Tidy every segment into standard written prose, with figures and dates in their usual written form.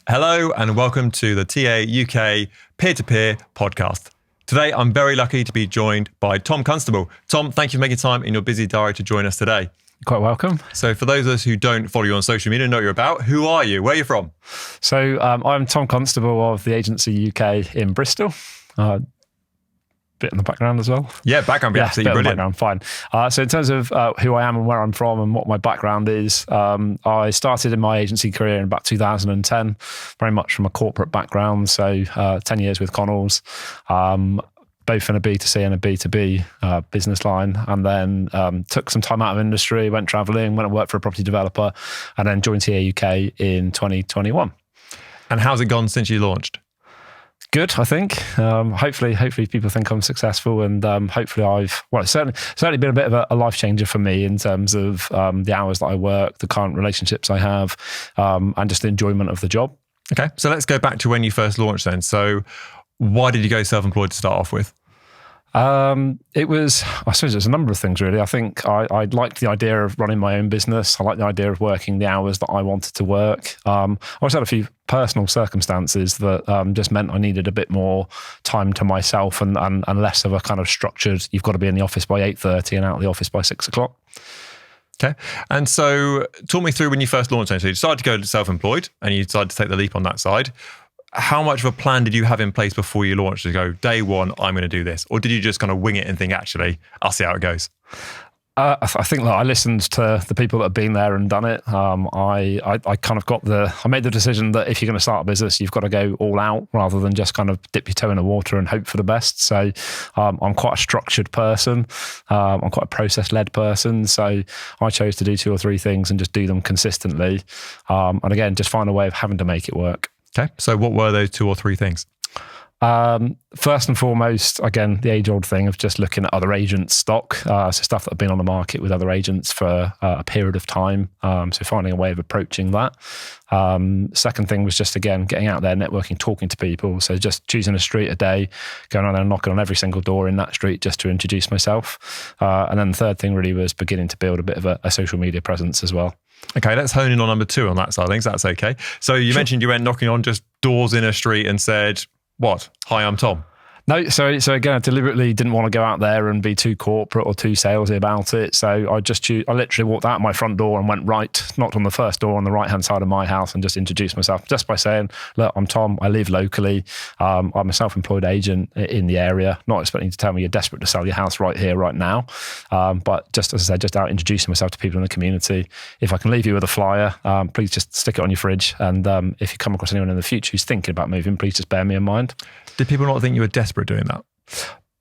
Hello and welcome to the TA UK Peer-to-Peer podcast. Today, I'm very lucky to be joined by Tom Constable. Tom, thank you for making time in your busy diary to join us today. Quite welcome. So for those of us who don't follow you on social media and know what you're about, who are you? Where are you from? So I'm Tom Constable of the agency UK in Bristol. Bit in the background as well. Yeah, background be absolutely brilliant. Background, fine. So in terms of who I am and where I'm from and what my background is, I started in my agency career in about 2010, very much from a corporate background. So 10 years with Connells, both in a B2C and a B2B business line. And then took some time out of industry, went traveling, went and worked for a property developer, and then joined TA UK in 2021. And how's it gone since you launched? Good, I think. Hopefully people think I'm successful, and hopefully it's certainly been a bit of a life changer for me in terms of the hours that I work, the current relationships I have, and just the enjoyment of the job. Okay, so let's go back to when you first launched then. So why did you go self-employed to start off with? I suppose it's a number of things really. I think I liked the idea of running my own business. I liked the idea of working the hours that I wanted to work. I also had a few personal circumstances that just meant I needed a bit more time to myself and less of a kind of structured, you've got to be in the office by 8:30 and out of the office by 6 o'clock. Okay. And so talk me through when you first launched. So you decided to go self-employed and you decided to take the leap on that side. How much of a plan did you have in place before you launched to go, day one, I'm going to do this? Or did you just kind of wing it and think, actually, I'll see how it goes? I think that I listened to the people that have been there and done it. I kind of I made the decision that if you're going to start a business, you've got to go all out rather than just kind of dip your toe in the water and hope for the best. So I'm quite a structured person. I'm quite a process-led person. So I chose to do 2 or 3 things and just do them consistently. And again, just find a way of having to make it work. Okay. So what were those 2 or 3 things? First and foremost, again, the age-old thing of just looking at other agents' stock, so stuff that have been on the market with other agents for a period of time. So finding a way of approaching that. Second thing was just, again, getting out there, networking, talking to people. So just choosing a street a day, going on there and knocking on every single door in that street just to introduce myself. And then the third thing really was beginning to build a bit of a social media presence as well. Okay, let's hone in on number 2 on that side of things. That's okay. So you mentioned you went knocking on just doors in a street and said, what? Hi, I'm Tom. No, so again, I deliberately didn't want to go out there and be too corporate or too salesy about it. So I literally walked out my front door and went right, knocked on the first door on the right-hand side of my house and just introduced myself just by saying, look, I'm Tom, I live locally. I'm a self-employed agent in the area, not expecting you to tell me you're desperate to sell your house right here, right now. But just, as I said, just out introducing myself to people in the community. If I can leave you with a flyer, please just stick it on your fridge. And if you come across anyone in the future who's thinking about moving, please just bear me in mind. Did people not think you were desperate doing that?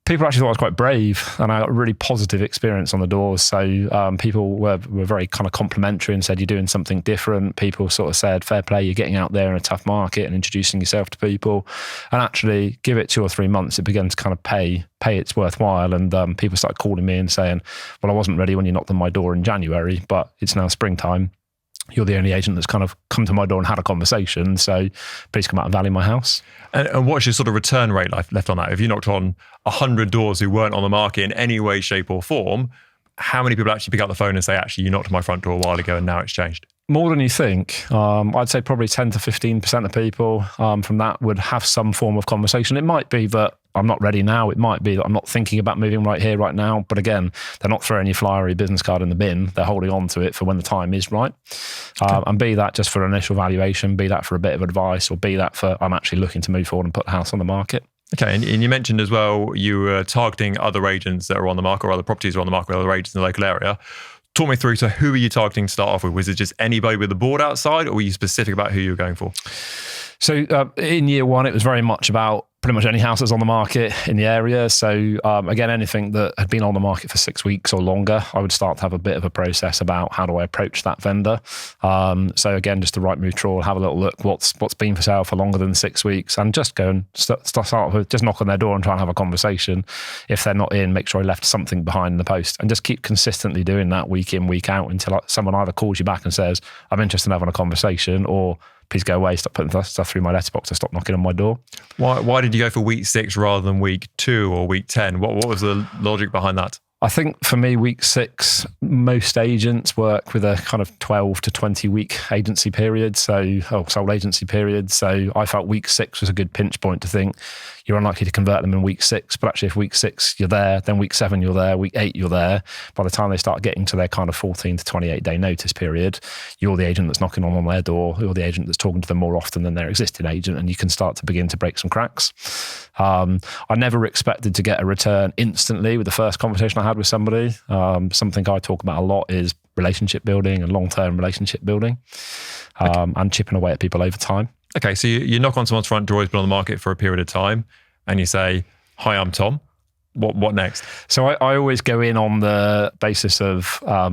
People actually thought I was quite brave, and I got a really positive experience on the doors. So people were very kind of complimentary and said, you're doing something different. People sort of said, fair play, you're getting out there in a tough market and introducing yourself to people. And actually, give it 2 or 3 months, it began to kind of pay its worthwhile. And people started calling me and saying, well, I wasn't ready when you knocked on my door in January, but it's now springtime. You're the only agent that's kind of come to my door and had a conversation. So please come out and value my house. And what's your sort of return rate left on that? If you knocked on 100 doors who weren't on the market in any way, shape or form, how many people actually pick up the phone and say, actually, you knocked on my front door a while ago and now it's changed? More than you think. I'd say probably 10 to 15% of people from that would have some form of conversation. It might be that I'm not ready now. It might be that I'm not thinking about moving right here, right now. But again, they're not throwing your flyer or your business card in the bin. They're holding on to it for when the time is right. Okay. And be that just for initial valuation, be that for a bit of advice, or be that for I'm actually looking to move forward and put the house on the market. Okay, and you mentioned as well you were targeting other agents that are on the market or other properties that are on the market with other agents in the local area. Talk me through, so who are you targeting to start off with? Was it just anybody with a board outside, or were you specific about who you were going for? So in year 1, it was very much about pretty much any house that's on the market in the area. So again, anything that had been on the market for 6 weeks or longer, I would start to have a bit of a process about how do I approach that vendor. So again, just the right move trawl, have a little look what's been for sale for longer than 6 weeks, and just go and start with just knock on their door and try and have a conversation. If they're not in, make sure I left something behind in the post, and just keep consistently doing that week in, week out until someone either calls you back and says, I'm interested in having a conversation, or please go away, stop putting stuff through my letterbox and stop knocking on my door. Why did you go for week 6 rather than week 2 or week 10? What was the logic behind that? I think for me, week 6, most agents work with a kind of 12 to 20 week agency period. Sold agency period. So I felt week 6 was a good pinch point to think you're unlikely to convert them in week 6. But actually, if week 6 you're there, then week 7 you're there, week 8 you're there. By the time they start getting to their kind of 14 to 28 day notice period, you're the agent that's knocking on their door. You're the agent that's talking to them more often than their existing agent, and you can start to begin to break some cracks. I never expected to get a return instantly with the first conversation I had with somebody. Something I talk about a lot is relationship building and long-term relationship building, and chipping away at people over time. Okay, so you knock on someone's front door, who's been on the market for a period of time, and you say, "Hi, I'm Tom. What next?" So I always go in on the basis of, I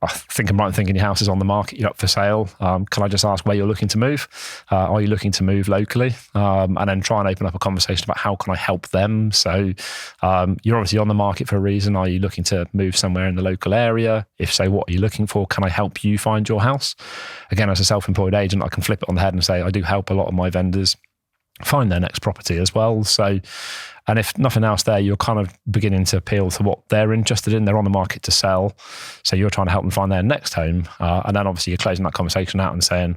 think I'm right in thinking your house is on the market, you're up for sale. Can I just ask where you're looking to move? Are you looking to move locally? And then try and open up a conversation about how can I help them? So you're obviously on the market for a reason. Are you looking to move somewhere in the local area? If so, what are you looking for? Can I help you find your house? Again, as a self-employed agent, I can flip it on the head and say, I do help a lot of my vendors find their next property as well. So, and if nothing else there, you're kind of beginning to appeal to what they're interested in. They're on the market to sell. So you're trying to help them find their next home. And then obviously you're closing that conversation out and saying,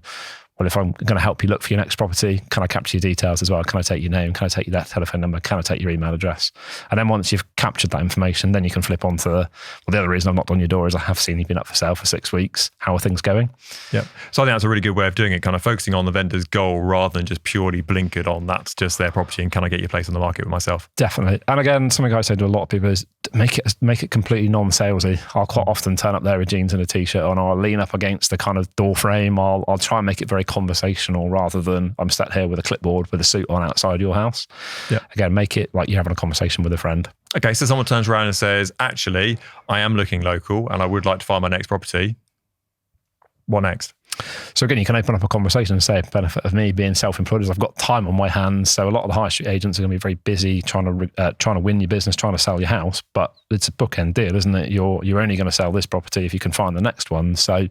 well, if I'm going to help you look for your next property, can I capture your details as well? Can I take your name? Can I take your telephone number? Can I take your email address? And then once you've captured that information, then you can flip on to the other reason I've knocked on your door is I have seen you've been up for sale for 6 weeks. How are things going? Yeah. So I think that's a really good way of doing it, kind of focusing on the vendor's goal rather than just purely blinkered on that's just their property and can I get your place on the market with myself? Definitely. And again, something I say to a lot of people is make it completely non-salesy. I'll quite often turn up there with jeans and a t-shirt on, or I'll lean up against the kind of door frame. I'll try and make it very conversational rather than I'm sat here with a clipboard with a suit on outside your house. Yeah. Again, make it like you're having a conversation with a friend. Okay, so someone turns around and says, actually, I am looking local and I would like to find my next property. What next? So again, you can open up a conversation and say, benefit of me being self-employed is I've got time on my hands. So a lot of the high street agents are going to be very busy trying to win your business, trying to sell your house. But it's a bookend deal, isn't it? You're only going to sell this property if you can find the next one. So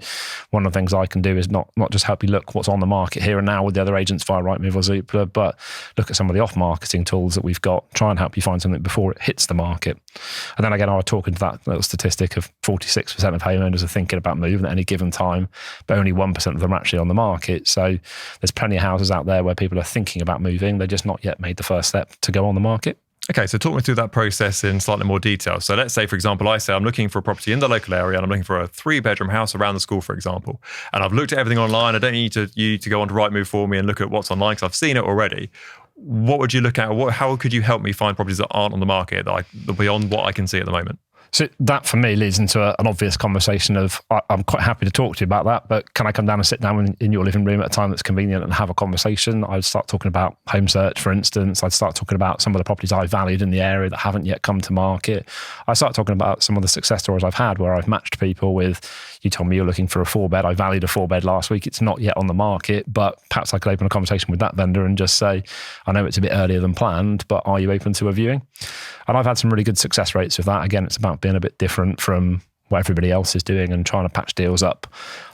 one of the things I can do is not just help you look what's on the market here and now with the other agents via Rightmove or Zoopla, but look at some of the off-marketing tools that we've got, try and help you find something before it hits the market. And then again, I was talking to that little statistic of 46% of homeowners are thinking about moving at any given time, but only 1% of them are actually on the market. So there's plenty of houses out there where people are thinking about moving. They're just not yet made the first step to go on the market. Okay, so talk me through that process in slightly more detail. So let's say, for example, I say I'm looking for a property in the local area and I'm looking for a 3-bedroom house around the school, for example. And I've looked at everything online. I don't need you to go on to Rightmove for me and look at what's online because I've seen it already. What would you look at? How could you help me find properties that aren't on the market that are beyond what I can see at the moment? So that for me leads into an obvious conversation of I'm quite happy to talk to you about that, but can I come down and sit down in your living room at a time that's convenient and have a conversation? I'd start talking about home search, for instance. I'd start talking about some of the properties I valued in the area that haven't yet come to market. I start talking about some of the success stories I've had where I've matched people with, you told me you're looking for a 4-bed. I valued a 4-bed last week. It's not yet on the market, but perhaps I could open a conversation with that vendor and just say, I know it's a bit earlier than planned, but are you open to a viewing? And I've had some really good success rates with that. Again, it's about being a bit different from what everybody else is doing and trying to patch deals up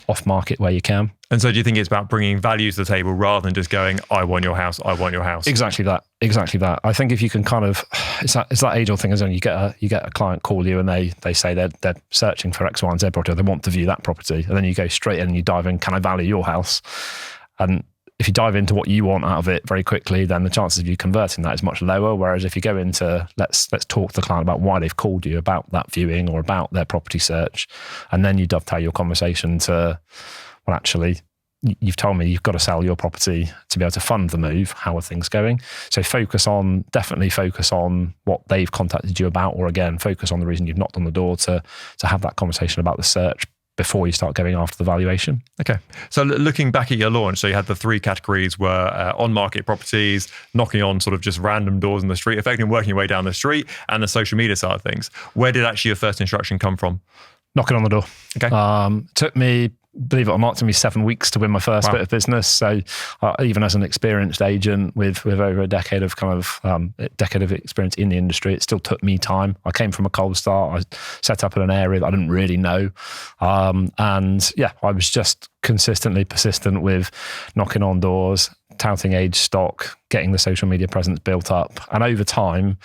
off market where you can. And so do you think it's about bringing value to the table rather than just going, I want your house, I want your house? Exactly that. I think if you can kind of, it's that age-old thing, isn't it? You get a client call you and they say they're searching for X, Y, and Z property, or they want to view that property. And then you go straight in and you dive in, can I value your house? And if you dive into what you want out of it very quickly, then the chances of you converting that is much lower. Whereas if you go into, let's talk to the client about why they've called you about that viewing or about their property search, and then you dovetail your conversation to, well, actually, you've told me you've got to sell your property to be able to fund the move. How are things going? So definitely focus on what they've contacted you about, or again, focus on the reason you've knocked on the door to have that conversation about the search before you start going after the valuation. Okay. So looking back at your launch, so you had the 3 categories were on-market properties, knocking on sort of just random doors in the street, effectively working your way down the street, and the social media side of things. Where did actually your first instruction come from? Knocking on the door. Okay. Took me, believe it or not, it took me 7 weeks to win my first bit of business. So even as an experienced agent with over a decade of experience in the industry, it still took me time. I came from a cold start. I set up in an area that I didn't really know. I was just consistently persistent with knocking on doors, touting age stock, getting the social media presence built up. And over time,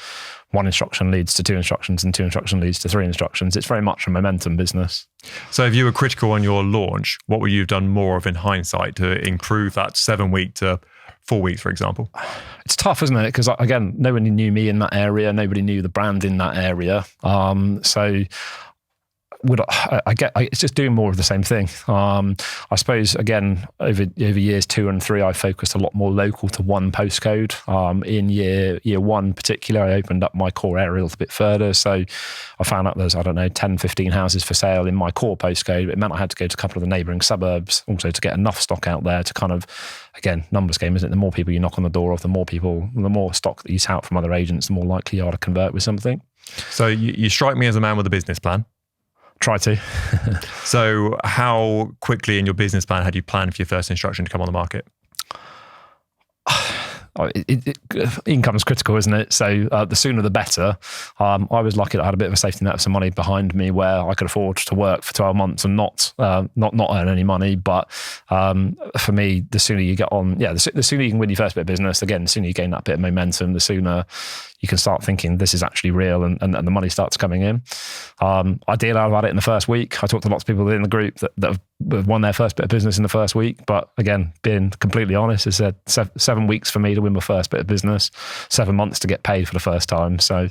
one instruction leads to two instructions and two instructions leads to three instructions. It's very much a momentum business. So if you were critical on your launch, what would you have done more of in hindsight to improve that 7 week to 4 weeks, for example? It's tough, isn't it? Because again, nobody knew me in that area. Nobody knew the brand in that area. So it's just doing more of the same thing. I suppose, again, over years 2 and 3, I focused a lot more local to one postcode. In year 1 particular, I opened up my core area a little bit further. So I found out there's, 10, 15 houses for sale in my core postcode. It meant I had to go to a couple of the neighbouring suburbs also to get enough stock out there to kind of, again, numbers game, isn't it? The more people you knock on the door of, the more stock that you tout from other agents, the more likely you are to convert with something. So you strike me as a man with a business plan. Try to. So how quickly in your business plan had you planned for your first instruction to come on the market? Income's critical, isn't it? So the sooner the better. I was lucky that I had a bit of a safety net of some money behind me where I could afford to work for 12 months and not earn any money. But for me, the sooner you get on, the sooner you can win your first bit of business, again, the sooner you gain that bit of momentum, the sooner you can start thinking this is actually real and the money starts coming in. I did out about it in the first week. I talked to lots of people in the group that have won their first bit of business in the first week. But again, being completely honest, it's said 7 weeks for me to win my first bit of business, 7 months to get paid for the first time. So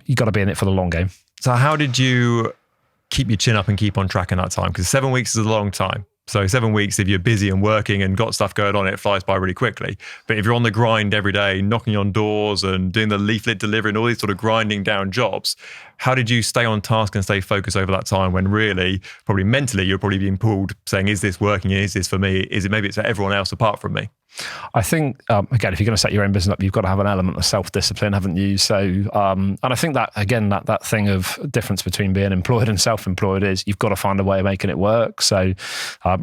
you got to be in it for the long game. So how did you keep your chin up and keep on track in that time? Because 7 weeks is a long time. So 7 weeks, if you're busy and working and got stuff going on, it flies by really quickly. But if you're on the grind every day, knocking on doors and doing the leaflet delivery and all these sort of grinding down jobs, how did you stay on task and stay focused over that time when really, probably mentally, you're probably being pulled saying, is this working? Is this for me? Is it maybe it's for everyone else apart from me? I think, again, if you're going to set your own business up, you've got to have an element of self-discipline, haven't you? So, and I think that, again, that thing of difference between being employed and self-employed is you've got to find a way of making it work. So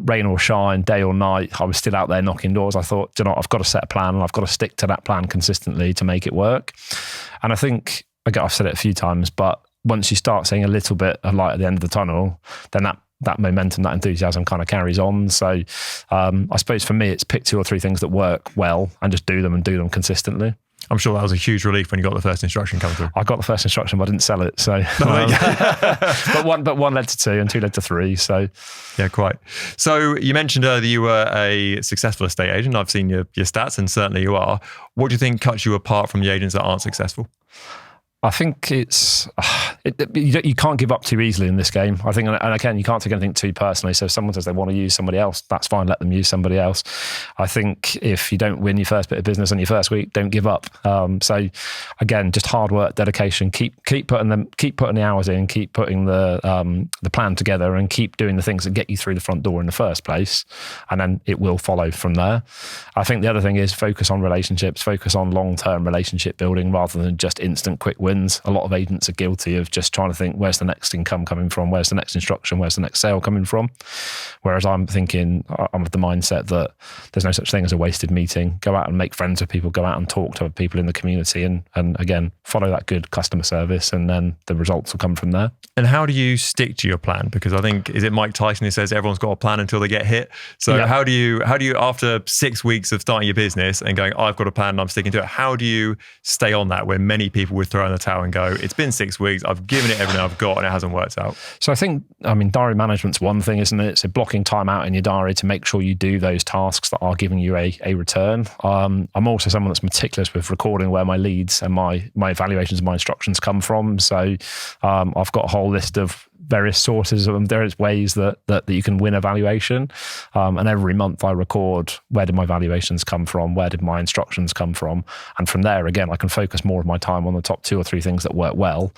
rain or shine, day or night, I was still out there knocking doors. I thought, I've got to set a plan and I've got to stick to that plan consistently to make it work. And I think, again, I've said it a few times, but once you start seeing a little bit of light at the end of the tunnel, then that momentum, that enthusiasm kind of carries on. So I suppose for me, it's pick 2 or 3 things that work well and just do them consistently. I'm sure that was a huge relief when you got the first instruction come through. I got the first instruction, but I didn't sell it. So, but one led to 2 and 2 led to 3. So, yeah, quite. So you mentioned earlier you were a successful estate agent. I've seen your stats, and certainly you are. What do you think cuts you apart from the agents that aren't successful? I think it's you can't give up too easily in this game. I think, and again, you can't take anything too personally. So if someone says they want to use somebody else, that's fine. Let them use somebody else. I think if you don't win your first bit of business on your first week, don't give up. So again, just hard work, dedication. Keep putting the hours in. Keep putting the plan together, and keep doing the things that get you through the front door in the first place, and then it will follow from there. I think the other thing is focus on relationships. Focus on long-term relationship building rather than just instant quick wins. A lot of agents are guilty of just trying to think, where's the next income coming from? Where's the next instruction? Where's the next sale coming from? Whereas I'm of the mindset that there's no such thing as a wasted meeting. Go out and make friends with people, go out and talk to people in the community, and again, follow that good customer service, and then the results will come from there. And how do you stick to your plan? Because I think, is it Mike Tyson who says everyone's got a plan until they get hit? So yeah. How do you, after 6 weeks of starting your business and going, I've got a plan and I'm sticking to it, how do you stay on that when many people would throw in the towel and go, it's been 6 weeks, I've given it everything I've got and it hasn't worked out? So I think, diary management's one thing, isn't it? So blocking time out in your diary to make sure you do those tasks that are giving you a return. I'm also someone that's meticulous with recording where my leads and my evaluations and my instructions come from. So I've got a whole list of various sources of various ways that you can win a valuation. And every month I record, where did my valuations come from? Where did my instructions come from? And from there, again, I can focus more of my time on the top 2 or 3 things that work well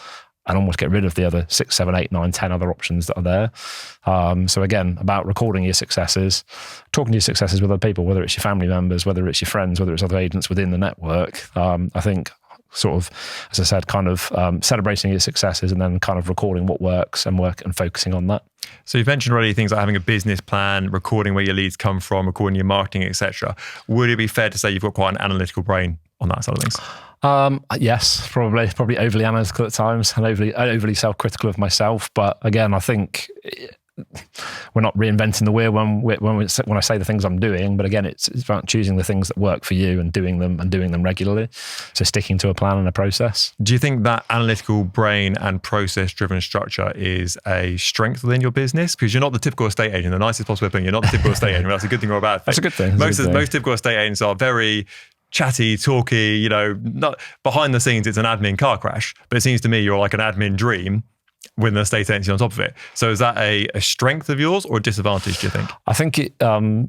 and almost get rid of the other 6, 7, 8, 9, 10 other options that are there. So again, about recording your successes, talking to your successes with other people, whether it's your family members, whether it's your friends, whether it's other agents within the network. I think sort of, as I said, kind of celebrating your successes and then kind of recording what works and focusing on that. So you've mentioned already things like having a business plan, recording where your leads come from, recording your marketing, etc. Would it be fair to say you've got quite an analytical brain on that side of things? Yes, probably overly analytical at times and overly self-critical of myself. But again, I think we're not reinventing the wheel when I say the things I'm doing, but again, it's about choosing the things that work for you and doing them regularly. So sticking to a plan and a process. Do you think that analytical brain and process-driven structure is a strength within your business? Because you're not the typical estate agent. The nicest possible opinion, you're not the typical estate agent. That's a good thing or a bad thing. That's a good thing. Most typical estate agents are very chatty, talky, not behind the scenes, it's an admin car crash. But it seems to me you're like an admin dream with an estate agency on top of it. So is that a strength of yours or a disadvantage, do you think? I think it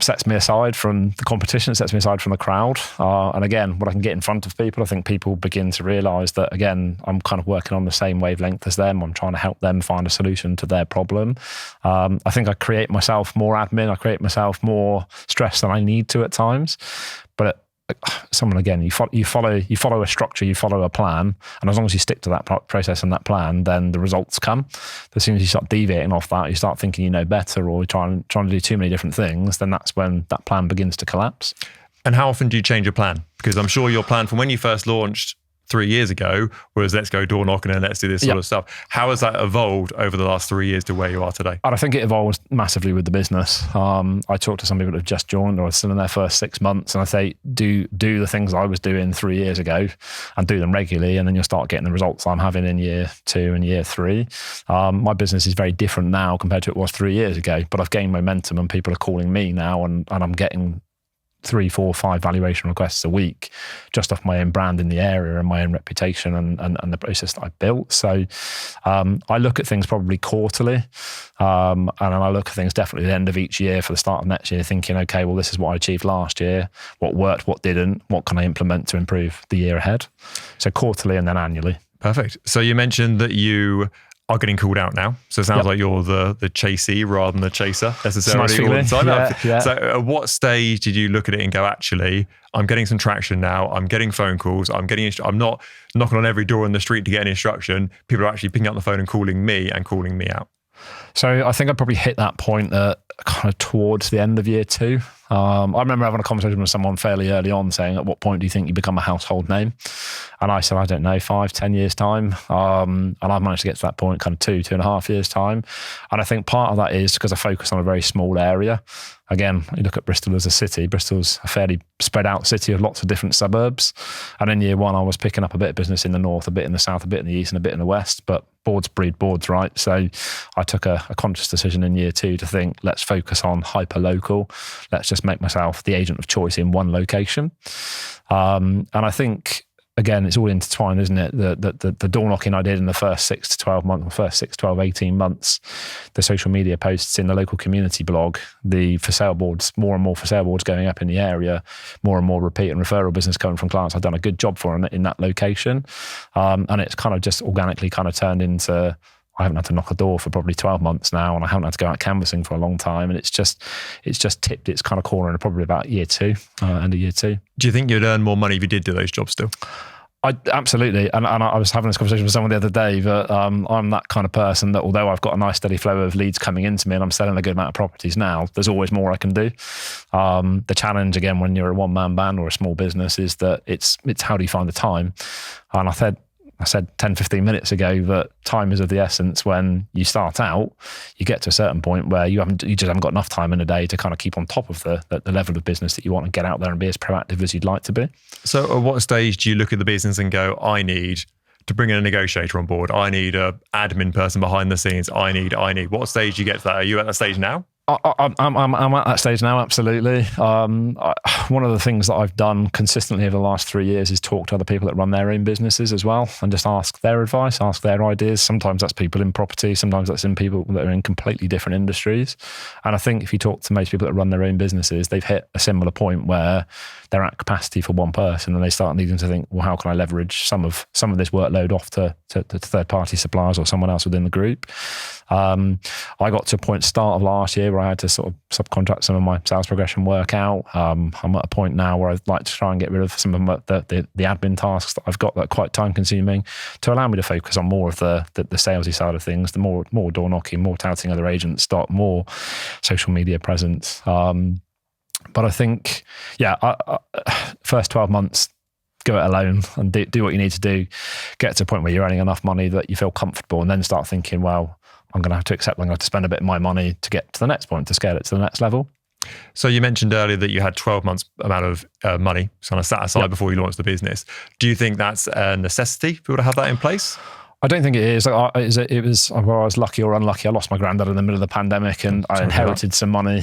sets me aside from the competition, it sets me aside from the crowd. And again, when I can get in front of people, I think people begin to realise that, again, I'm kind of working on the same wavelength as them. I'm trying to help them find a solution to their problem. I think I create myself more admin. I create myself more stress than I need to at times. But someone, again, you follow a structure, you follow a plan, and as long as you stick to that process and that plan, then the results come. As soon as you start deviating off that, you start thinking you know better, or trying to do too many different things, then that's when that plan begins to collapse. And how often do you change your plan? Because I'm sure your plan from when you first launched 3 years ago was let's go door knocking and let's do this sort of stuff. How has that evolved over the last 3 years to where you are today? And I think it evolves massively with the business. I talk to some people that have just joined or are still in their first 6 months, and I say, do the things I was doing 3 years ago and do them regularly, and then you'll start getting the results I'm having in year 2 and year 3. My business is very different now compared to it was 3 years ago, but I've gained momentum and people are calling me now, and I'm getting 3, 4, 5 valuation requests a week just off my own brand in the area and my own reputation and the process that I built. So I look at things probably quarterly, and I look at things definitely at the end of each year for the start of next year, thinking, okay, well, this is what I achieved last year, what worked, what didn't, what can I implement to improve the year ahead. So quarterly and then annually. Perfect. So you mentioned that you are getting called out now. So it sounds like you're the chasee rather than the chaser necessarily all the time. So at what stage did you look at it and go, actually, I'm getting some traction now. I'm getting phone calls. I'm not knocking on every door in the street to get an instruction. People are actually picking up the phone and calling me out. So I think I probably hit that point kind of towards the end of year 2. I remember having a conversation with someone fairly early on saying, at what point do you think you become a household name? And I said, I don't know, 5, 10 years time. And I've managed to get to that point kind of 2.5 years time. And I think part of that is because I focus on a very small area. Again, you look at Bristol as a city. Bristol's a fairly spread out city of lots of different suburbs. And in year 1, I was picking up a bit of business in the north, a bit in the south, a bit in the east, and a bit in the west. But boards breed boards, right? So I took a conscious decision in year 2 to think, let's focus on hyperlocal. Let's just make myself the agent of choice in one location. And I think, again, it's all intertwined, isn't it? The door knocking I did in the first 6 to 12 months, the first 6, 12, 18 months, the social media posts in the local community blog, the for sale boards, more and more for sale boards going up in the area, more and more repeat and referral business coming from clients I've done a good job for in that location. And it's kind of just organically kind of turned into, I haven't had to knock a door for probably 12 months now, and I haven't had to go out canvassing for a long time. And it's just tipped its kind of corner in probably about year 2, end of year 2. Do you think you'd earn more money if you did do those jobs still? Absolutely. And I was having this conversation with someone the other day that I'm that kind of person that although I've got a nice steady flow of leads coming into me and I'm selling a good amount of properties now, there's always more I can do. The challenge, again, when you're a one-man band or a small business is that it's how do you find the time? And I said 10, 15 minutes ago that time is of the essence. When you start out, you get to a certain point where you just haven't got enough time in a day to kind of keep on top of the level of business that you want and get out there and be as proactive as you'd like to be. So at what stage do you look at the business and go, I need to bring in a negotiator on board. I need an admin person behind the scenes. I need. What stage do you get to that? Are you at that stage now? I'm at that stage now, absolutely. One of the things that I've done consistently over the last 3 years is talk to other people that run their own businesses as well and just ask their advice, ask their ideas. Sometimes that's people in property, sometimes that's in people that are in completely different industries. And I think if you talk to most people that run their own businesses, they've hit a similar point where they're at capacity for one person and they start needing to think, well, how can I leverage some of this workload off to third-party suppliers or someone else within the group? I got to a point start of last year where I had to sort of subcontract some of my sales progression work out. I'm at a point now where I'd like to try and get rid of some of the admin tasks that I've got that are quite time consuming to allow me to focus on more of the salesy side of things, the more door knocking, more touting other agents stock, more social media presence. But I think, first 12 months, go it alone and do what you need to do, get to a point where you're earning enough money that you feel comfortable and then start thinking, well, I'm going to have to accept I'm going to have to spend a bit of my money to get to the next point, to scale it to the next level. So you mentioned earlier that you had 12 months amount of money kind of sat aside before you launched the business. Do you think that's a necessity for people to have that in place? I don't think it is. It was, whether I was lucky or unlucky. I lost my granddad in the middle of the pandemic, and I inherited some money,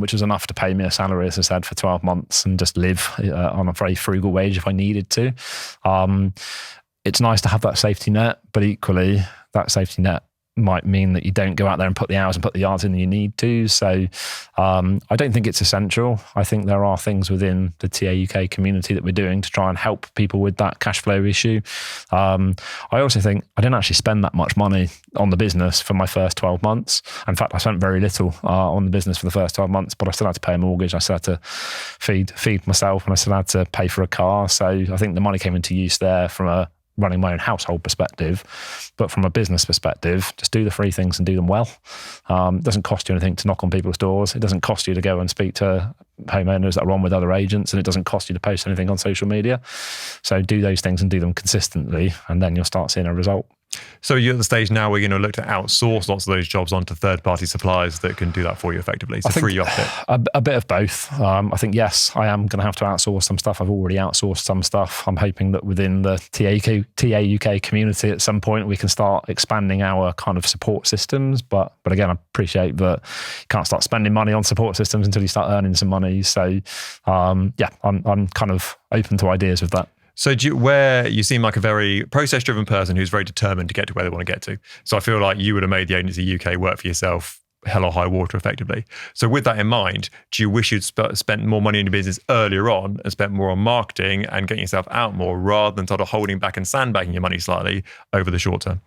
which was enough to pay me a salary, as I said, for 12 months and just live on a very frugal wage if I needed to. It's nice to have that safety net, but equally, that safety net might mean that you don't go out there and put the hours and put the yards in that you need to. So I don't think it's essential. I think there are things within the TAUK community that we're doing to try and help people with that cash flow issue. I also think I didn't actually spend that much money on the business for my first 12 months. In fact, I spent very little on the business for the first 12 months, but I still had to pay a mortgage. I still had to feed myself, and I still had to pay for a car. So I think the money came into use there from a running my own household perspective, but from a business perspective, just do the free things and do them well. It doesn't cost you anything to knock on people's doors. It doesn't cost you to go and speak to homeowners that are on with other agents, and it doesn't cost you to post anything on social media. So do those things and do them consistently, and then you'll start seeing a result. So you're at the stage now where you're going to look to outsource lots of those jobs onto third-party suppliers that can do that for you effectively, so free you up a bit. A bit of both. I think, yes, I am going to have to outsource some stuff. I've already outsourced some stuff. I'm hoping that within the TAUK community at some point we can start expanding our kind of support systems. But again, I appreciate that you can't start spending money on support systems until you start earning some money. So I'm kind of open to ideas with that. So where you seem like a very process-driven person who's very determined to get to where they want to get to. So I feel like you would have made the Agency UK work for yourself, hell or high water effectively. So with that in mind, do you wish you'd spent more money in your business earlier on and spent more on marketing and getting yourself out more rather than sort of holding back and sandbagging your money slightly over the short term?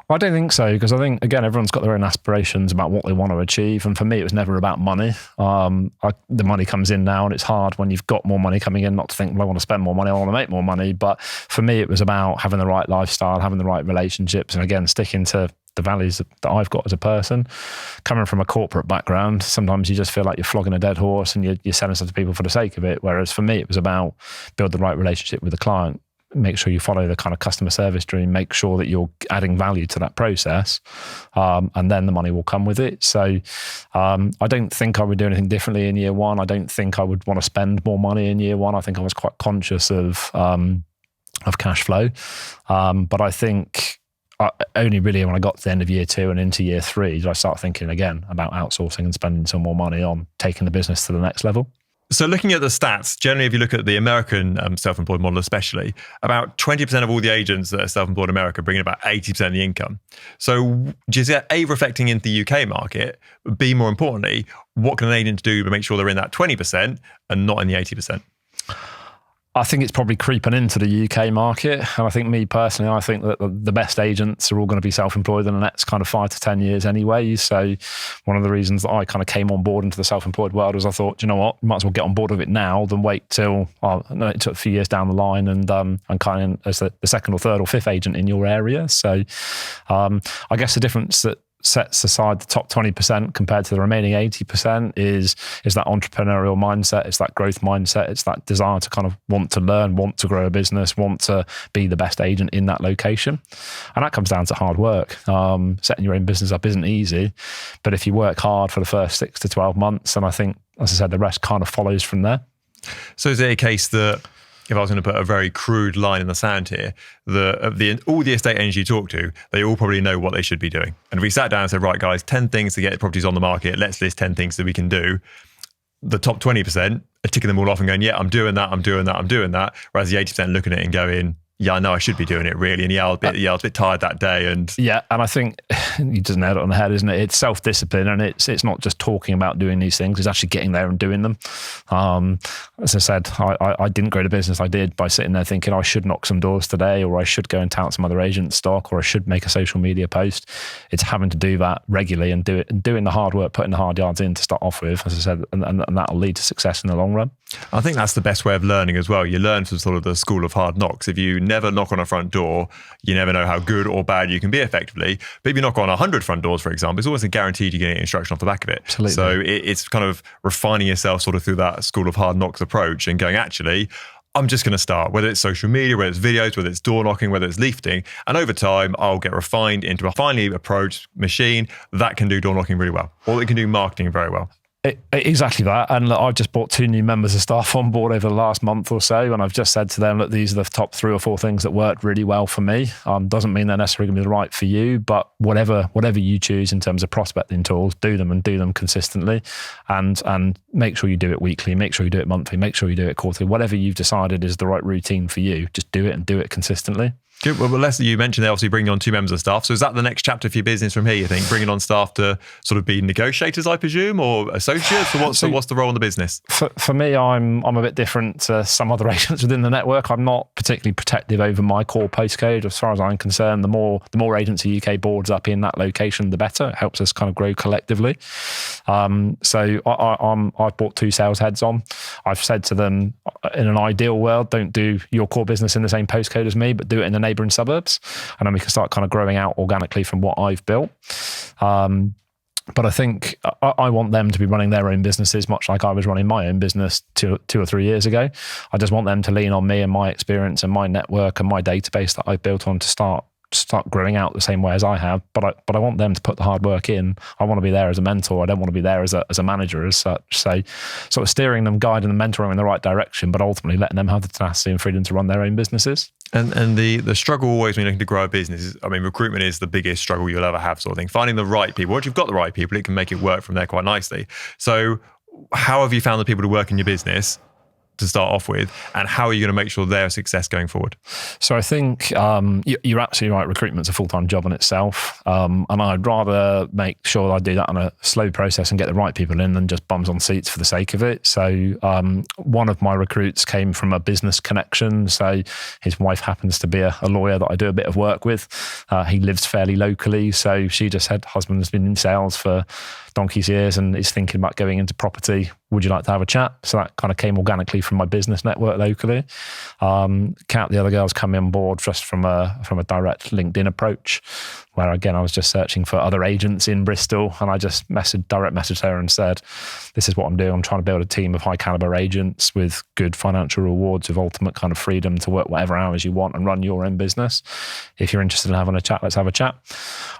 I don't think so, because I think, again, everyone's got their own aspirations about what they want to achieve. And for me, it was never about money. The money comes in now, and it's hard when you've got more money coming in not to think, well, I want to spend more money, I want to make more money. But for me, it was about having the right lifestyle, having the right relationships, and again, sticking to the values that I've got as a person. Coming from a corporate background, sometimes you just feel like you're flogging a dead horse and you're selling stuff to people for the sake of it. Whereas for me, it was about build the right relationship with the client, make sure you follow the kind of customer service dream, make sure that you're adding value to that process, and then the money will come with it. So I don't think I would do anything differently in year one. I don't think I would want to spend more money in year one. I think I was quite conscious of cash flow. But I think only really when I got to the end of year 2 and into year 3 did I start thinking again about outsourcing and spending some more money on taking the business to the next level. So looking at the stats, generally, if you look at the American self-employed model especially, about 20% of all the agents that are self-employed in America bring in about 80% of the income. So do you see that A, reflecting into the UK market, B, more importantly, what can an agent do to make sure they're in that 20% and not in the 80%? I think it's probably creeping into the UK market. And I think me personally, I think that the best agents are all going to be self-employed in the next kind of 5 to 10 years anyway. So one of the reasons that I kind of came on board into the self-employed world was I thought, you know what, you might as well get on board with it now than wait till it took a few years down the line and kind of as the second or third or fifth agent in your area. So I guess the difference that sets aside the top 20% compared to the remaining 80% is that entrepreneurial mindset, it's that growth mindset, it's that desire to kind of want to learn, want to grow a business, want to be the best agent in that location. And that comes down to hard work. Setting your own business up isn't easy, but if you work hard for the first 6 to 12 months, and I think, as I said, the rest kind of follows from there. So is it a case that, if I was going to put a very crude line in the sand here, all the estate agents you talk to, they all probably know what they should be doing. And if we sat down and said, right, guys, 10 things to get properties on the market, let's list 10 things that we can do. The top 20% are ticking them all off and going, yeah, I'm doing that, I'm doing that, I'm doing that. Whereas the 80% looking at it and going, yeah, I know I should be doing it really. And I was a bit tired that day. And yeah, and I think you just nailed it on the head, isn't it? It's self-discipline, and it's not just talking about doing these things, it's actually getting there and doing them. As I said, I didn't grow the business I did by sitting there thinking I should knock some doors today, or I should go and tout some other agent stock, or I should make a social media post. It's having to do that regularly and doing the hard work, putting the hard yards in to start off with, as I said, and that'll lead to success in the long run. I think that's the best way of learning as well. You learn from sort of the school of hard knocks. If you never knock on a front door, you never know how good or bad you can be effectively. But if you knock on 100 front doors, for example, it's always a guaranteed you're getting instruction off the back of it. Absolutely. So it's kind of refining yourself sort of through that school of hard knocks approach and going, actually, I'm just going to start, whether it's social media, whether it's videos, whether it's door knocking, whether it's leafting. And over time, I'll get refined into a finely approached machine that can do door knocking really well, or that can do marketing very well. Exactly that. And look, I've just brought 2 new members of staff on board over the last month or so. And I've just said to them, look, these are the top 3 or 4 things that worked really well for me. Doesn't mean they're necessarily going to be right for you, but whatever you choose in terms of prospecting tools, do them consistently, and make sure you do it weekly, make sure you do it monthly, make sure you do it quarterly. Whatever you've decided is the right routine for you, just do it and do it consistently. Good. Well, Leslie, you mentioned they obviously bringing on 2 members of staff. So is that the next chapter for your business from here, you think? Bringing on staff to sort of be negotiators, I presume, or associates? Or what's the role in the business? For me, I'm a bit different to some other agents within the network. I'm not particularly protective over my core postcode. As far as I'm concerned, the more agents the UK boards up in that location, the better. It helps us kind of grow collectively. So I've brought 2 sales heads on. I've said to them, in an ideal world, don't do your core business in the same postcode as me, but do it in the neighbouring suburbs, and then we can start kind of growing out organically from what I've built. But I think I want them to be running their own businesses, much like I was running my own business 2 or 3 years ago. I just want them to lean on me and my experience and my network and my database that I've built on to start growing out the same way as I have, but I want them to put the hard work in. I want to be there as a mentor. I don't want to be there as a manager as such. So sort of steering them, guiding them, mentoring them in the right direction, but ultimately letting them have the tenacity and freedom to run their own businesses. And the struggle always when you're looking to grow a business is, I mean, recruitment is the biggest struggle you'll ever have, sort of thing. Finding the right people. Once you've got the right people, it can make it work from there quite nicely. So how have you found the people to work in your business to start off with, and how are you going to make sure they're a success going forward? So I think you're absolutely right. Recruitment's a full-time job in itself, and I'd rather make sure I do that on a slow process and get the right people in than just bums on seats for the sake of it. So one of my recruits came from a business connection. So his wife happens to be a lawyer that I do a bit of work with. He lives fairly locally, so she just said, husband's been in sales for donkey's years and is thinking about going into property. Would you like to have a chat? So that kind of came organically from my business network locally. Kat, the other girl's coming on board just from a direct LinkedIn approach, where again, I was just searching for other agents in Bristol, and I just direct messaged her and said, this is what I'm doing. I'm trying to build a team of high caliber agents with good financial rewards, with ultimate kind of freedom to work whatever hours you want and run your own business. If you're interested in having a chat, let's have a chat.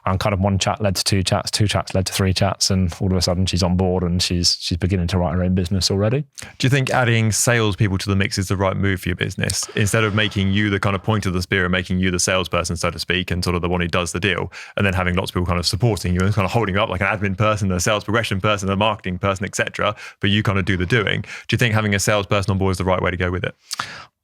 And kind of one chat led to 2 chats, 2 chats led to 3 chats, and all of a sudden she's on board and she's beginning to write her own business already. Do you think adding salespeople to the mix is the right move for your business? Instead of making you the kind of point of the spear and making you the salesperson, so to speak, and sort of the one who does the deal, and then having lots of people kind of supporting you and kind of holding you up like an admin person, a sales progression person, a marketing person, etc., but you kind of do the doing. Do you think having a salesperson on board is the right way to go with it?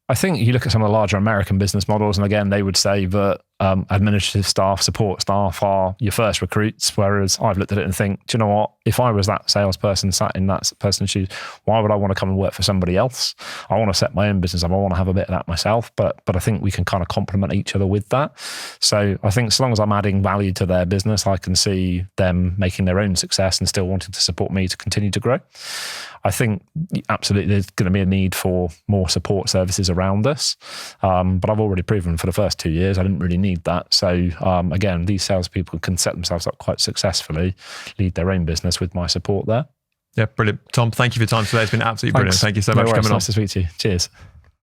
I think you look at some of the larger American business models, and again, they would say that administrative staff, support staff are your first recruits, whereas I've looked at it and think, do you know what? If I was that salesperson sat in that person's shoes, why would I want to come and work for somebody else? I want to set my own business up. I want to have a bit of that myself, but I think we can kind of complement each other with that. So I think so long as I'm adding value to their business, I can see them making their own success and still wanting to support me to continue to grow. I think absolutely there's going to be a need for more support services around us. But I've already proven for the first 2 years, I didn't really need that. So again, these salespeople can set themselves up quite successfully, lead their own business with my support there. Yeah, brilliant. Tom, thank you for your time today. It's been absolutely brilliant. Thank you so much for coming on. Nice to speak to you. Cheers.